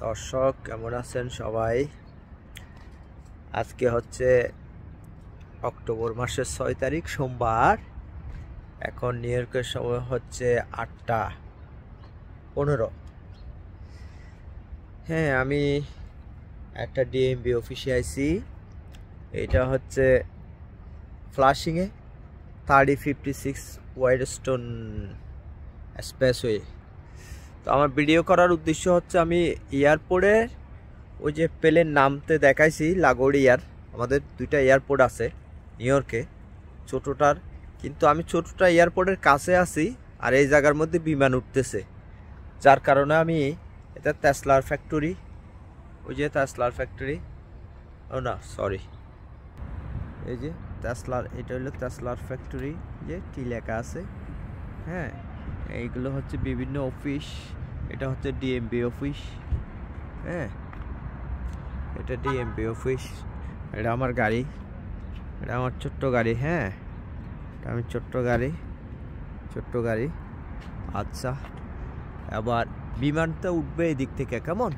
দর্শক কেমন আছেন সবাই? আজকে হচ্ছে অক্টোবর মাসের 6 তারিখ সোমবার। এখন নিউ ইয়র্কের সময় হচ্ছে 8টা 15। হ্যাঁ, আমি একটা ডিএমবি অফিসে আইছি। এটা হচ্ছে ফ্লাশিংয়ে 3056 ওয়াইডস্টোন এক্সপ্রেসওয়ে। তো আমার ভিডিও করার উদ্দেশ্য হচ্ছে আমি এয়ারপোর্টে ওই যে প্লেন নামতে দেখাইছি লাগোরিয়ার। আমাদের দুইটা এয়ারপোর্ট আছে নিউ ইয়র্কে, ছোটোটার, কিন্তু আমি ছোটোটা এয়ারপোর্টের কাছে আছি আর এই জায়গার মধ্যে বিমান উঠতেছে, যার কারণে আমি এটা টেসলার ফ্যাক্টরি, ওই যে টেসলার ফ্যাক্টরি, ও না সরি, এই যে টেসলার, এটা হলো টেসলার ফ্যাক্টরি, যে টি লেখা আছে। হ্যাঁ, এইগুলো হচ্ছে বিভিন্ন অফিস। এটা হচ্ছে ডিএমবি অফিস। হ্যাঁ, এটা ডিএমবি অফিস। এটা আমার গাড়ি, এটা আমার ছোট্ট গাড়ি। হ্যাঁ, এটা আমি ছোট্ট গাড়ি। আচ্ছা, এবার বিমানটা উঠবে এদিক থেকে, কেমন?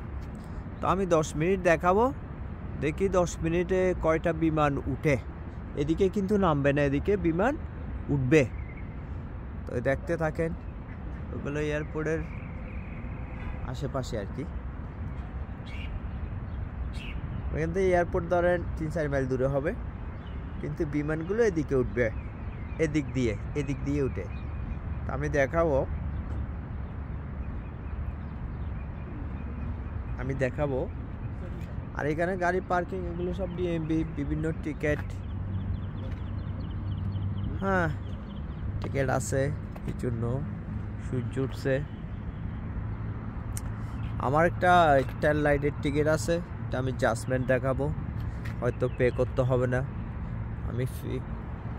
তো আমি 10 মিনিট দেখাবো, দেখি 10 মিনিটে কয়টা বিমান উঠে। এদিকে কিন্তু নামবে না, এদিকে বিমান উঠবে। তো দেখতে থাকেন। ওগুলো এয়ারপোর্টের আশেপাশে আর কি। ওইখান থেকে এয়ারপোর্ট ধরেন 3-4 মাইল দূরে হবে, কিন্তু বিমানগুলো এদিকে উঠবে, এদিক দিয়ে উঠে। তা আমি দেখাবো। আর এখানে গাড়ি পার্কিং, এগুলো সব ডিএমবি, বিভিন্ন টিকিট। হ্যাঁ, টিকিট আছে এই জন্য। সূর্য উঠছে। আমার একটা টেল লাইটের টিকিট আছে, এটা আমি জাজমেন্ট দেখাবো, হয়তো পে করতে হবে না। আমি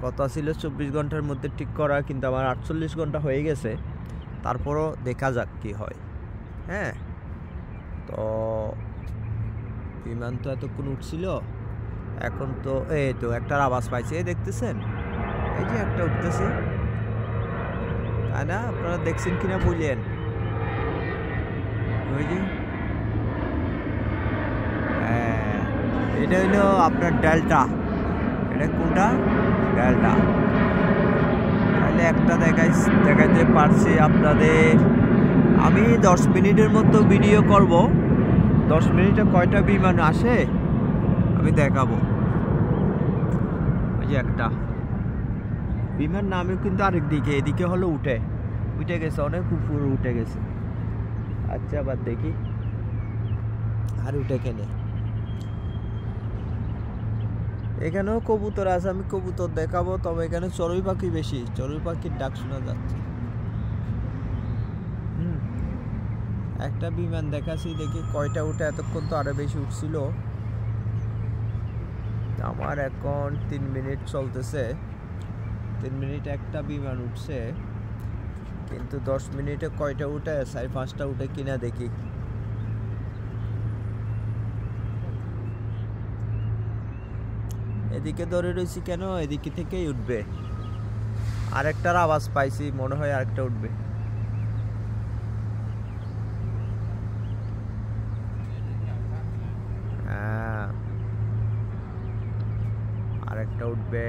কথা ছিল 24 ঘন্টার মধ্যে ঠিক করা, কিন্তু আমার 48 ঘন্টা হয়ে গেছে। তারপরও দেখা যাক কি হয়। হ্যাঁ, তো বিমান তো এতক্ষণ উঠছিল, এখন তো এই তো একটার আওয়াজ পাইছে, এই দেখতেছেন, এই যে একটা উঠতেছে, তাই না? আপনারা দেখছেন কিনা বললেন? ওই যে হ্যাঁ, এটা হইলো আপনার ডেল্টা। এটা কোনটা? ডেল্টা। তাহলে একটা দেখাইতে পারছি আপনাদের। আমি 10 মিনিটের মতো ভিডিও করব। 10 মিনিটে কয়টা বিমান আসে আমি দেখাবো। ওই যে একটা বিমান নামে কিন্তু আরেক দিকে, এদিকে হলো উঠে গেছে, অনেক উপরে উঠে গেছে। আচ্ছা, আবার দেখি আর উঠে কেনে। এখানেও কবুতর আছে, আমি কবুতর দেখাবো, তবে এখানে চড়ুই পাখি বেশি, চড়ুই পাখির ডাক শোনা যাচ্ছে। একটা বিমান দেখাচ্ছি, দেখি কয়টা উঠে। এতক্ষণ তো আরো বেশি উঠছিল। আমার এখন 3 মিনিট চলতেছে, 3 মিনিট একটা বিমান উঠছে, কিন্তু 10 মিনিটে কয়টা উঠে? 4-5টা উঠে কিনা দেখি। এদিকে ধরে রয়েছি কেন? এদিকে থেকেই উঠবে। আরেকটার আওয়াজ পাইছি, মনে হয় আরেকটা উঠবে। হ্যাঁ, আরেকটা উঠবে।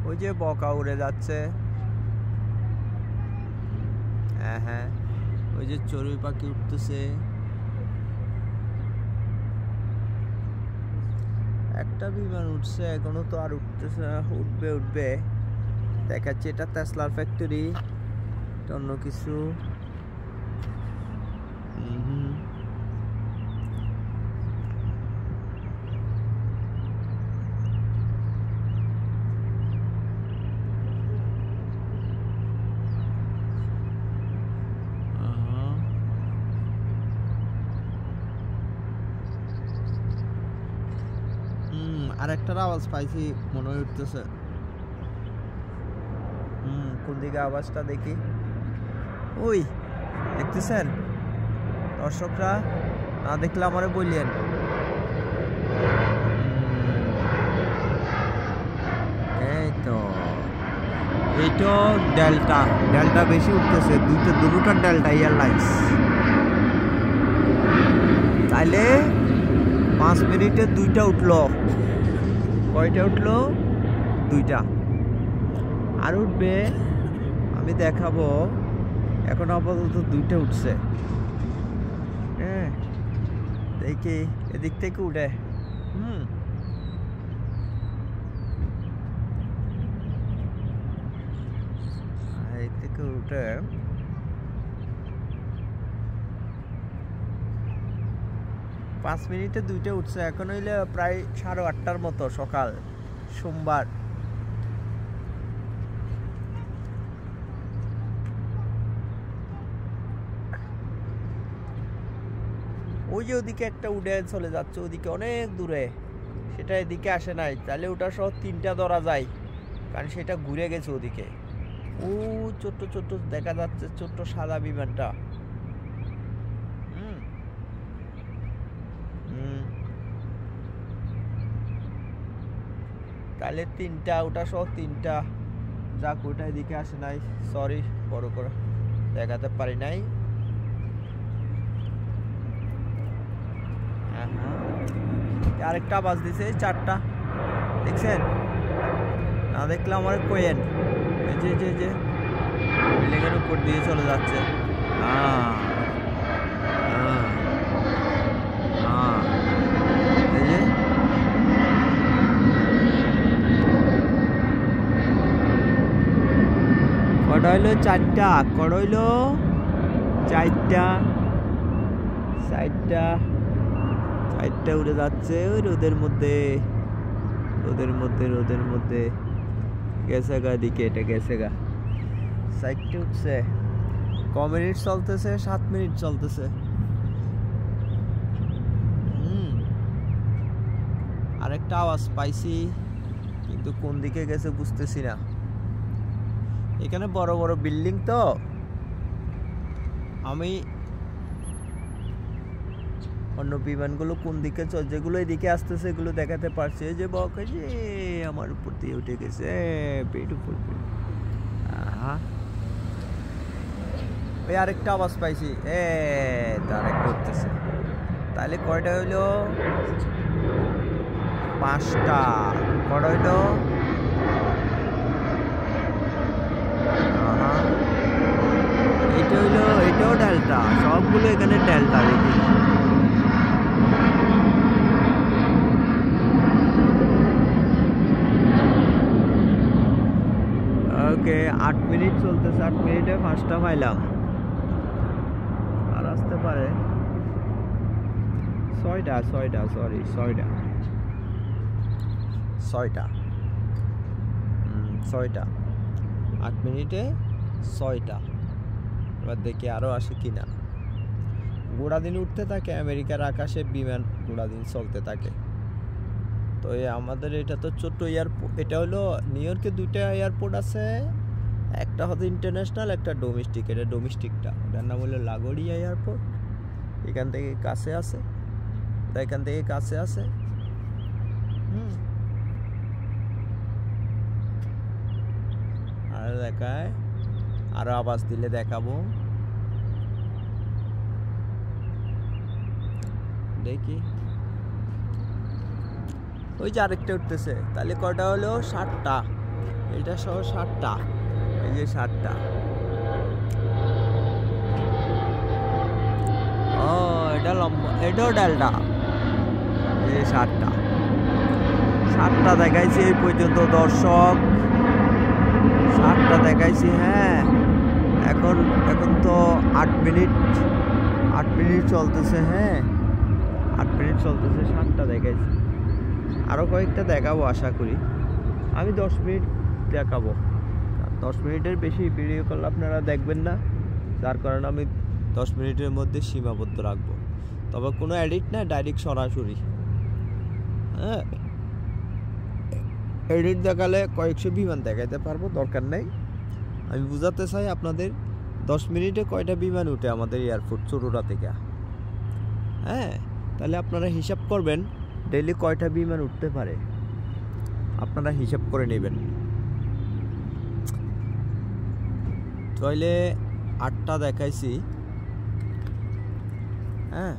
ওই যে বকা উড়ে যাচ্ছে। হ্যাঁ, ওই যে চড়ুই পাখি উঠতেছে। একটা বিমান উঠছে, এখনো তো আর উঠতেছে না। উঠবে দেখাচ্ছে। এটা টেসলার ফ্যাক্টরি, অন্য কিছু। আরেকটার আওয়াজ পাইছি, মনে হয় উঠতেছে। কোন দিকে আওয়াজটা দেখি? ওই দেখতেছেন দর্শকরা? না দেখলে আমারে বললেন। এই তো এইটা ডেল্টা ডেল্টা বেশি উঠতেছে, দুটোটা ডেল্টা এয়ারলাইন্স। তাইলে 5 মিনিটে 2টা উঠলো। কয়টা উঠলো? 2টা। আর উঠবে, আমি দেখাবো। এখন আপাতত 2টা উঠছে। হ্যাঁ, দেখি এদিক থেকে উঠে। এদিক থেকে উঠে 5 মিনিটে 2টা উঠছে। এখন হইলে প্রায় 8:30টার মতো সকাল, সোমবার। ওই যে ওদিকে একটা উড়ে চলে যাচ্ছে, ওদিকে অনেক দূরে, সেটা এদিকে আসে নাই। তাহলে ওটা সহ 3টা ধরা যায়, কারণ সেটা ঘুরে গেছে ওদিকে। ও ছোট্ট ছোট্ট দেখা যাচ্ছে, ছোট্ট সাদা বিমানটা। তাহলে 3টা, ওটা সহ 3টা। যাক, ওটা এদিকে আসে নাই, সরি, বড় করে দেখাতে পারি নাই। আরেকটা আওয়াজ দিছে, 4টা। দেখছেন? না দেখলে আমার কোয়েন, এই যে যে যে বিল্ডিংয়ের উপর দিয়ে চলে যাচ্ছে। এই যে কটা হইলো? 4টা। কটা হইলো? 4টা। 4টা উড়ে যাচ্ছে ওই রোদের মধ্যে, রোদের মধ্যে, রোদের মধ্যে। গেছে গা দিকে, এটা গেছে গা। 4টা উঠছে। ক মিনিট চলতেছে? 7 মিনিট চলতেছে। আরেকটা আওয়াজ পাইছি, কিন্তু কোন দিকে গেছে বুঝতেছি না। এখানে বড় বড় বিল্ডিং তো, আমি অন্য বিমানগুলো কোন দিকে যেগুলো এদিকে আসতেছে এগুলো দেখাতে পারছি। যে বকে যে আমার উপর দিয়ে উঠে গেছে, বিউটিফুল। ওই আরেকটা আওয়াজ পাইছি, আরেকটা উঠতেছে। তাহলে কয়টা হইলো? 5টা। কটা হইলো? এটা হইলো, এটাও ডেল্টা। সবগুলো এখানে ডেল্টা। দেখি ওকে, 8 মিনিট চলতেছে। 8 মিনিটে 5টা পাইলাম। আর আসতে পারে 6টা, সরি 6টা। 8 মিনিটে 6টা। এবার দেখি আরো আসে কিনা। গোড়া দিন উঠতে থাকে, আমেরিকার আকাশে বিমান গোড়া দিন চলতে থাকে। তো আমাদের এটা তো ছোট্ট এয়ারপোর্ট। এটা হলো নিউ ইয়র্কে 2টা এয়ারপোর্ট আছে, একটা হচ্ছে ইন্টারন্যাশনাল, একটা ডোমেস্টিক। এটা ডোমেস্টিকটা, ওটার নাম হলো লাগোরিয়া এয়ারপোর্ট। এখান থেকে কাছে আছে, এখান থেকে কাছে আছে। আর দেখায়, আরো আওয়াজ দিলে দেখাবো। দেখি, ওই যে আরেকটা উঠতেছে। তাহলে কটা হলো? 7টা। এটা সহ 7টা। এই যে 7টা। ও, এটা লম্বা, এটাও ডেল্টা। এই যে 7টা। 7টা দেখাইছি এই পর্যন্ত দর্শক। 7টা দেখাইছি। হ্যাঁ, এখন তো 8 মিনিট চলতেছে। হ্যাঁ, 8 মিনিট চলতেছে। 7টা দেখাইছি। আরও কয়েকটা দেখাবো আশা করি। আমি 10 মিনিট দেখাবো। 10 মিনিটের বেশি ভিডিও করলে আপনারা দেখবেন না, যার কারণে আমি 10 মিনিটের মধ্যে সীমাবদ্ধ রাখবো। তবে কোনো এডিট না, ডাইরেক্ট সরাসরি। হ্যাঁ, এডিট দেখালে কয়েকশো বিমান দেখাইতে পারবো, দরকার নেই। আমি বুঝাতে চাই আপনাদের 10 মিনিটে কয়টা বিমান উঠে আমাদের এয়ারপোর্ট চুরুড়া থেকে। হ্যাঁ, তাহলে আপনারা হিসাব করবেন ডেইলি কয়টা বিমান উঠতে পারে, আপনারা হিসাব করে নেবেন। তাহলে 8টা দেখাইছি। হ্যাঁ,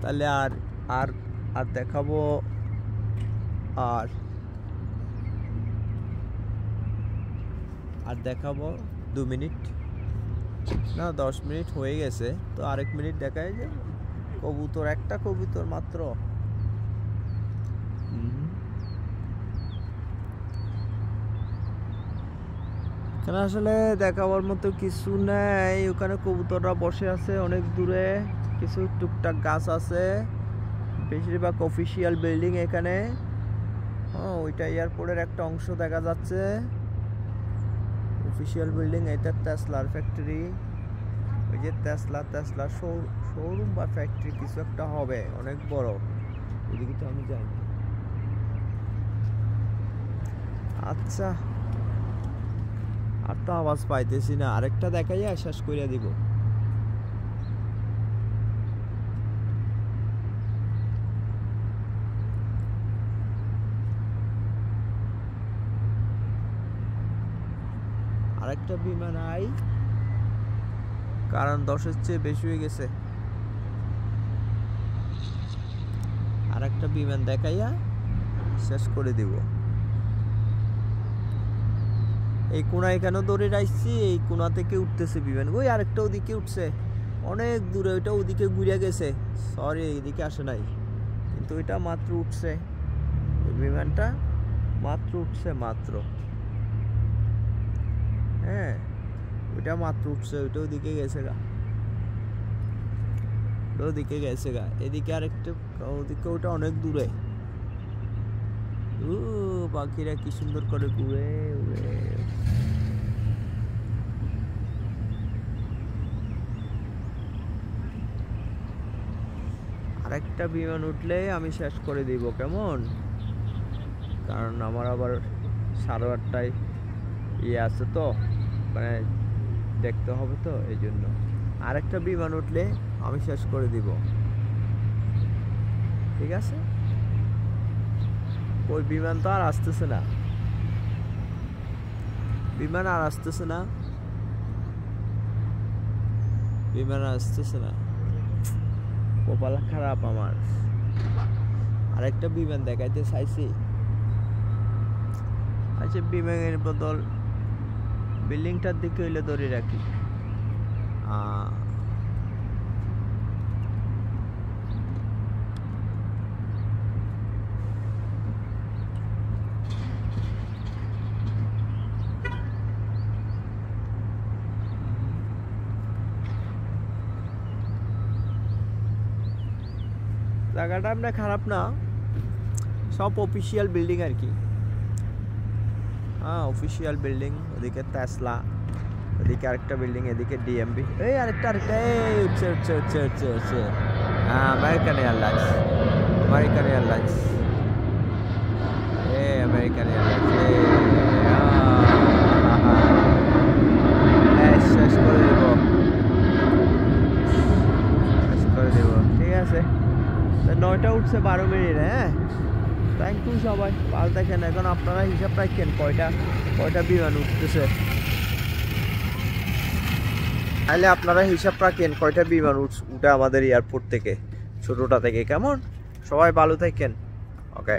তাহলে আর আর আর দেখাবো আর আর দেখাবো 2 মিনিট, না 10 মিনিট হয়ে গেছে, তো আরেক মিনিট দেখাই যে কবুতর, একটা কবুতর মাত্র। এখানে আসলে দেখাবার মতো কিছু নেই। ওখানে কবুতররা বসে আছে অনেক দূরে, কিছু টুকটাক গাছ আছে, বেশিরভাগ অফিসিয়াল বিল্ডিং এখানে। ওইটা এয়ারপোর্টের একটা অংশ দেখা যাচ্ছে, অফিসিয়াল বিল্ডিং। এটা টেসলার ফ্যাক্টরি, ওই যে টেসলা শোরুম বা ফ্যাক্টরি কিছু একটা হবে, অনেক বড়। ওইদিকে তো আমি জানি। আচ্ছা, আর তো আওয়াজ পাইতেছি না, আরেকটা দেখাই শেষ করে দিব। আরেকটা বিমান আই, কারণ 10-এর চেয়ে বেশি হয়ে গেছে। আরেকটা বিমান দেখাইয়া শেষ করে দিব। এই কোনায় কেন দৌড়ে আসছি, এই কোনা থেকে উঠতেছে বিমান। ওই আরেকটা ওদিকে উঠছে অনেক দূরে, ওইটা ওদিকে ঘুরে গেছে। সরি, এইদিকে আসে নাই, কিন্তু ওইটা মাত্র উঠছে, ওই বিমানটা মাত্র উঠছে, মাত্র। হ্যাঁ, ওইটা মাত্র উঠছে, ওইটা ওদিকে গেছে গা, ওদিকে গেছে গা। এদিকে আরেকটা, ওদিকে ওটা অনেক দূরে। পাখিরা কি সুন্দর করে ঘুরে উড়ে। আরেকটা বিমান উঠলে আমি শেষ করে দিব, কেমন? কারণ আমার আবার 8:30টায় আছে তো, মানে দেখতে হবে তো, এই জন্য। আরেকটা বিমান উঠলে আমি শেষ করে দিব, ঠিক আছে? ওই বিমান তো আর আসতেছে না, বিমান আর আসতেছে না, বিমান আসতেছে না। কপাল খারাপ আমার। আরেকটা বিমান দেখাইতে চাইছি। আচ্ছা, বিমানের বদল বিল্ডিংটার দিকে হইলে ধরে রাখি। জায়গাটা আপনার খারাপ না, সব অফিসিয়াল বিল্ডিং আর কি। হ্যাঁ, অফিসিয়াল বিল্ডিং। ওদিকে টেসলা, ওদিকে আরেকটা বিল্ডিং, এদিকে ডিএমবি। এই আরেকটা এই উঠছে। হ্যাঁ, American airlines, American airlines, American airlines. শেষ করে দেব, শেষ করে দেব, ঠিক আছে। 9টা উঠছে, 12 মিনিট। হ্যাঁ, থ্যাংক ইউ সবাই, ভালো থাকেন। এখন আপনারা হিসাব রাখেন কয়টা বিমান উঠতেছে, তাহলে আপনারা হিসাব রাখেন কয়টা বিমান উঠে আমাদের এয়ারপোর্ট থেকে, ছোটটা থেকে, কেমন? সবাই ভালো থাকেন, ওকে।